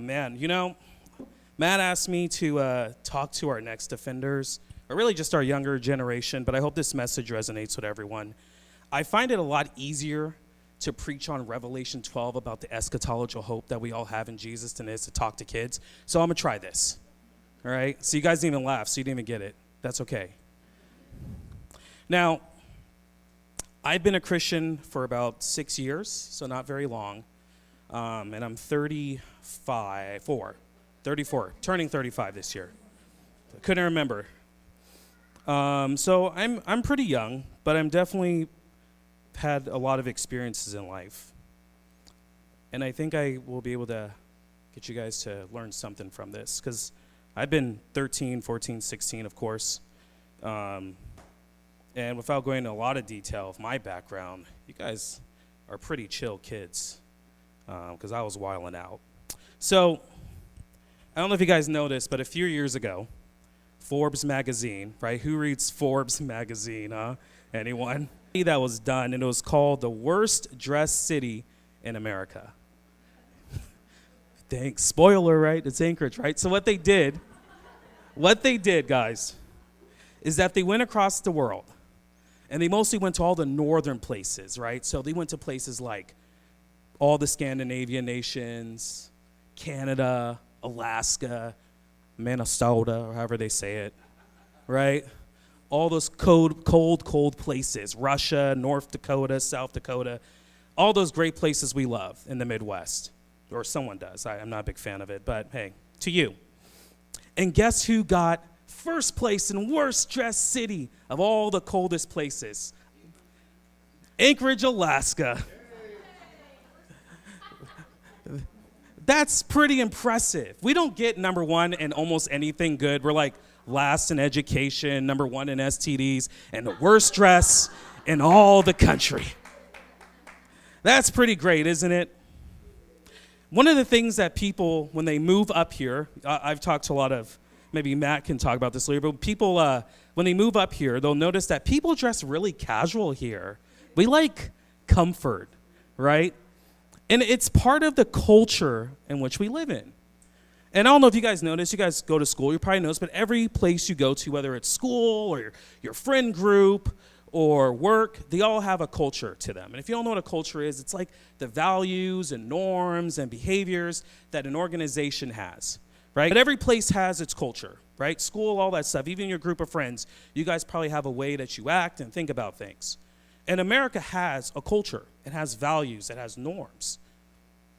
Man, Matt asked me to talk to our next offenders, or really just our younger generation, but I hope this message resonates with everyone. I find it a lot easier to preach on Revelation 12 about the eschatological hope that we all have in Jesus than it is to talk to kids. So I'm going to try this, all right? So you guys didn't even laugh, so you didn't even get it. That's okay. Now, I've been a Christian for about 6 years, so not very long. And I'm 34, turning 35 this year. I couldn't remember. So I'm pretty young, but I'm definitely had a lot of experiences in life. And I think I will be able to get you guys to learn something from this, because I've been 13, 14, 16, of course. And without going into a lot of detail of my background, you guys are pretty chill kids, because I was wilding out. So I don't know if you guys know this, but a few years ago, Forbes magazine, right? Who reads Forbes magazine, huh? Anyone? That was done, and it was called the worst dressed city in America. Thanks. Spoiler, right? It's Anchorage, right? So what they did, guys, is that they went across the world, and they mostly went to all the northern places, right? So they went to places like all the Scandinavian nations, Canada, Alaska, Minnesota, or however they say it, right? All those cold places, Russia, North Dakota, South Dakota, all those great places we love in the Midwest, or someone does. I'm not a big fan of it, but hey, to you. And guess who got first place in worst dressed city of all the coldest places? Anchorage, Alaska. That's pretty impressive. We don't get number one in almost anything good. We're like last in education, number one in STDs, and the worst dress in all the country. That's pretty great, isn't it? One of the things that people, when they move up here, I've talked to a lot of, maybe Matt can talk about this later, but people, when they move up here, they'll notice that people dress really casual here. We like comfort, right? And it's part of the culture in which we live in. And I don't know if you guys notice, you guys go to school, you probably notice, but every place you go to, whether it's school or your friend group or work, they all have a culture to them. And if you don't know what a culture is, it's like the values and norms and behaviors that an organization has, right? But every place has its culture, right? School, all that stuff, even your group of friends, you guys probably have a way that you act and think about things. And America has a culture. It has values. It has norms,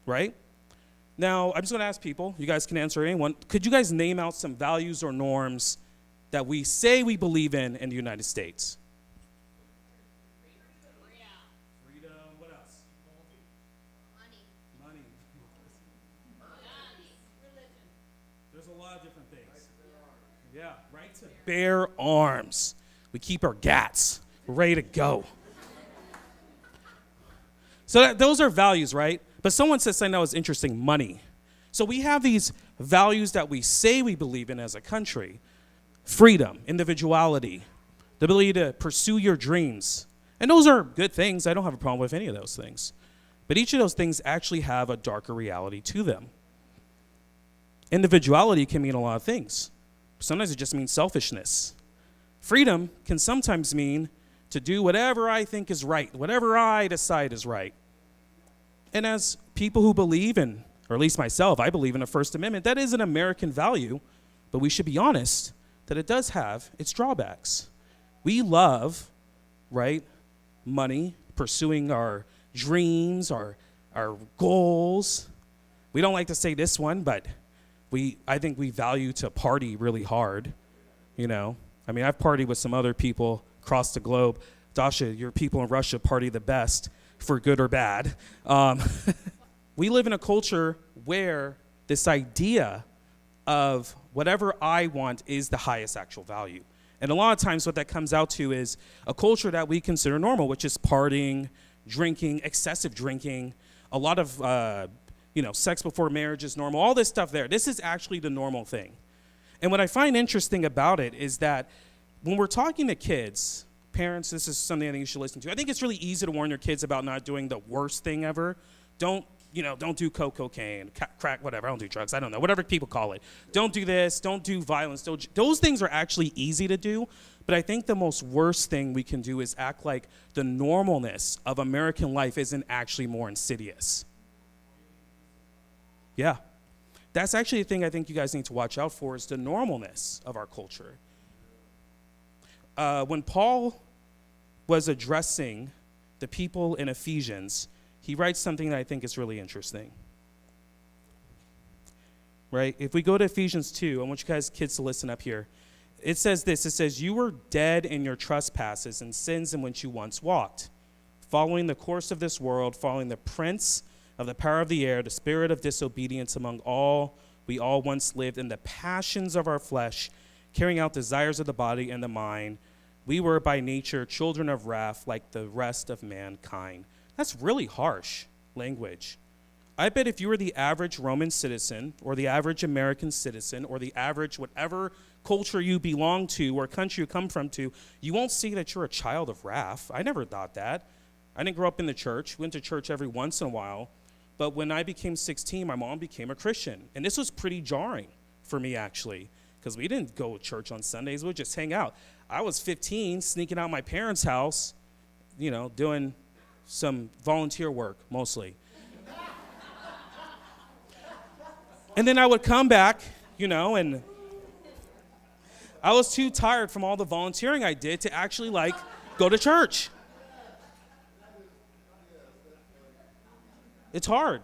right? Now, I'm just going to ask people. You guys can answer anyone. Could you guys name out some values or norms that we say we believe in the United States? Freedom. What else? Money. Religion. There's a lot of different things. Yeah, right to bear arms. We keep our gats. We're ready to go. So those are values, right? But someone said something that was interesting, money. So we have these values that we say we believe in as a country. Freedom, individuality, the ability to pursue your dreams. And those are good things. I don't have a problem with any of those things. But each of those things actually have a darker reality to them. Individuality can mean a lot of things. Sometimes it just means selfishness. Freedom can sometimes mean to do whatever I think is right, whatever I decide is right. And as people who believe in, or at least myself, I believe in the First Amendment, that is an American value, but we should be honest that it does have its drawbacks. We love, right, money, pursuing our dreams, our goals. We don't like to say this one, but I think we value to party really hard, you know. I mean, I've partied with some other people across the globe. Dasha, your people in Russia party the best, for good or bad. We live in a culture where this idea of whatever I want is the highest actual value. And a lot of times what that comes out to is a culture that we consider normal, which is partying, drinking, excessive drinking, a lot of sex before marriage is normal, all this stuff there. This is actually the normal thing. And what I find interesting about it is that when we're talking to kids, parents, this is something I think you should listen to. I think it's really easy to warn your kids about not doing the worst thing ever. Don't don't do cocaine, crack, whatever. I don't do drugs. I don't know. Whatever people call it. Don't do this. Don't do violence. Those things are actually easy to do. But I think the most worst thing we can do is act like the normalness of American life isn't actually more insidious. Yeah. That's actually the thing I think you guys need to watch out for is the normalness of our culture. When Paul was addressing the people in Ephesians, he writes something that I think is really interesting. Right? If we go to Ephesians 2, I want you guys, kids, to listen up here. It says this. It says, you were dead in your trespasses and sins in which you once walked, following the course of this world, following the prince of the power of the air, the spirit of disobedience among all. We all once lived in the passions of our flesh, carrying out desires of the body and the mind. We were by nature children of wrath like the rest of mankind. That's really harsh language. I bet if you were the average Roman citizen or the average American citizen or the average whatever culture you belong to or country you come from to, you won't see that you're a child of wrath. I never thought that. I didn't grow up in the church. Went to church every once in a while. But when I became 16, my mom became a Christian. And this was pretty jarring for me, actually, because we didn't go to church on Sundays. We would just hang out. I was 15, sneaking out my parents' house, doing some volunteer work, mostly. And then I would come back, and I was too tired from all the volunteering I did to actually, go to church. It's hard,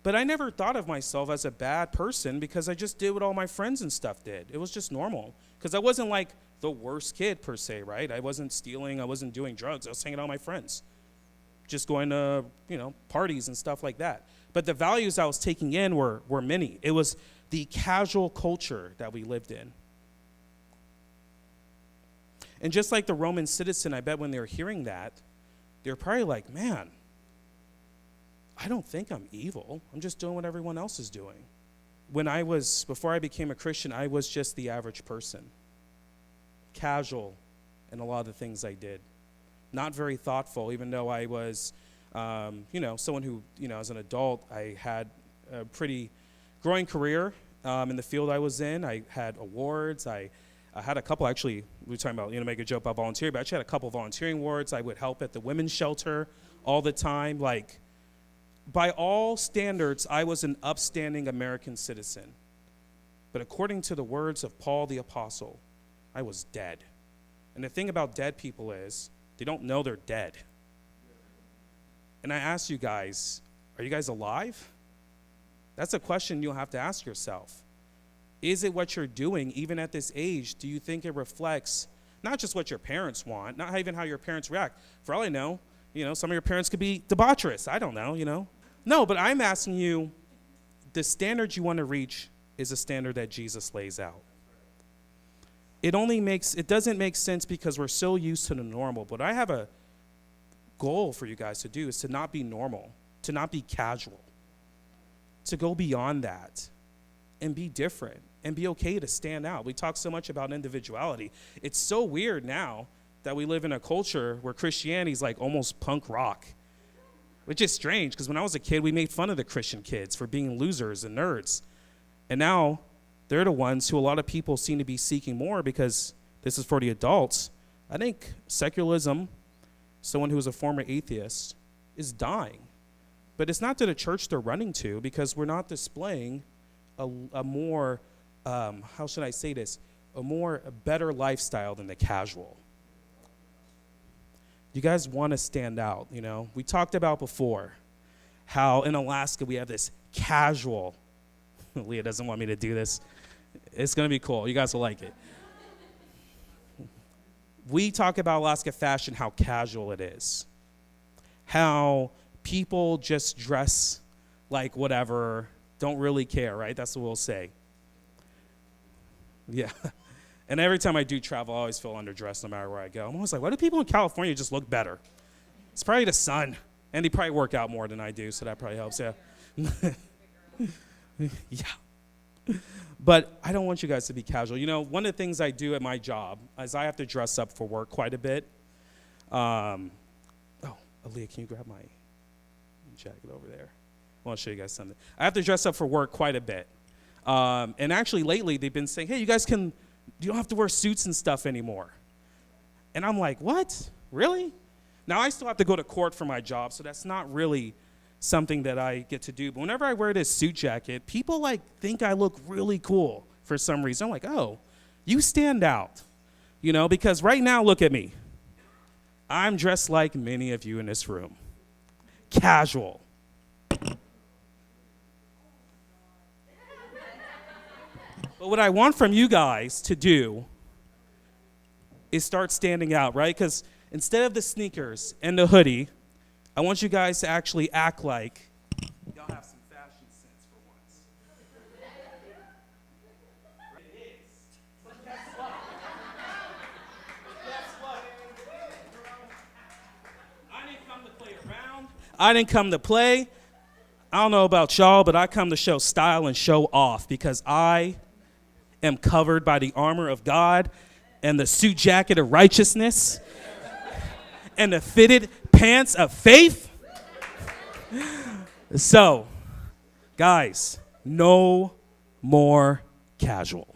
But I never thought of myself as a bad person because I just did what all my friends and stuff did. It was just normal. Because I wasn't like the worst kid per se, right? I wasn't stealing. I wasn't doing drugs. I was hanging out with my friends. Just going to, parties and stuff like that. But the values I was taking in were many. It was the casual culture that we lived in. And just like the Roman citizen, I bet when they were hearing that, they were probably like, man, I don't think I'm evil. I'm just doing what everyone else is doing. Before I became a Christian, I was just the average person. Casual in a lot of the things I did. Not very thoughtful, even though I was, someone who, as an adult, I had a pretty growing career in the field I was in. I had awards. I had a couple, actually, we were talking about, make a joke about volunteering, but I actually had a couple volunteering awards. I would help at the women's shelter all the time. By all standards, I was an upstanding American citizen. But according to the words of Paul the Apostle, I was dead. And the thing about dead people is they don't know they're dead. And I ask you guys, are you guys alive? That's a question you'll have to ask yourself. Is it what you're doing, even at this age? Do you think it reflects not just what your parents want, not even how your parents react? For all I know, some of your parents could be debaucherous. I don't know, No, but I'm asking you, the standard you want to reach is a standard that Jesus lays out. It doesn't make sense because we're so used to the normal. But I have a goal for you guys to do is to not be normal, to not be casual, to go beyond that and be different and be okay to stand out. We talk so much about individuality. It's so weird now that we live in a culture where Christianity is like almost punk rock, which is strange because when I was a kid, we made fun of the Christian kids for being losers and nerds. And now they're the ones who a lot of people seem to be seeking more because this is for the adults. I think secularism, someone who is a former atheist, is dying. But it's not to the church they're running to because we're not displaying a more, how should I say this, a better lifestyle than the casual. You guys want to stand out, We talked about before how in Alaska we have this casual, Leah doesn't want me to do this. It's going to be cool. You guys will like it. We talk about Alaska fashion, how casual it is. How people just dress like whatever, don't really care, right? That's what we'll say. Yeah. And every time I do travel, I always feel underdressed no matter where I go. I'm always like, why do people in California just look better? It's probably the sun. And they probably work out more than I do, so that probably helps, yeah. Yeah. But I don't want you guys to be casual. One of the things I do at my job is I have to dress up for work quite a bit. Oh, Aaliyah, can you grab my jacket over there? I want to show you guys something. I have to dress up for work quite a bit. And actually lately they've been saying, hey, you don't have to wear suits and stuff anymore. And I'm like, what? Really? Now I still have to go to court for my job, so that's not really something that I get to do. But whenever I wear this suit jacket, people like think I look really cool for some reason. I'm like, oh, you stand out. You know, because right now, look at me. I'm dressed like many of you in this room. Casual. But what I want from you guys to do is start standing out, right? Because instead of the sneakers and the hoodie, I want you guys to actually act like y'all have some fashion sense for once. It is. But guess what? Guess what? I didn't come to play around. I didn't come to play. I don't know about y'all, but I come to show style and show off because I am covered by the armor of God and the suit jacket of righteousness and the fitted pants of faith. So, guys, no more casual.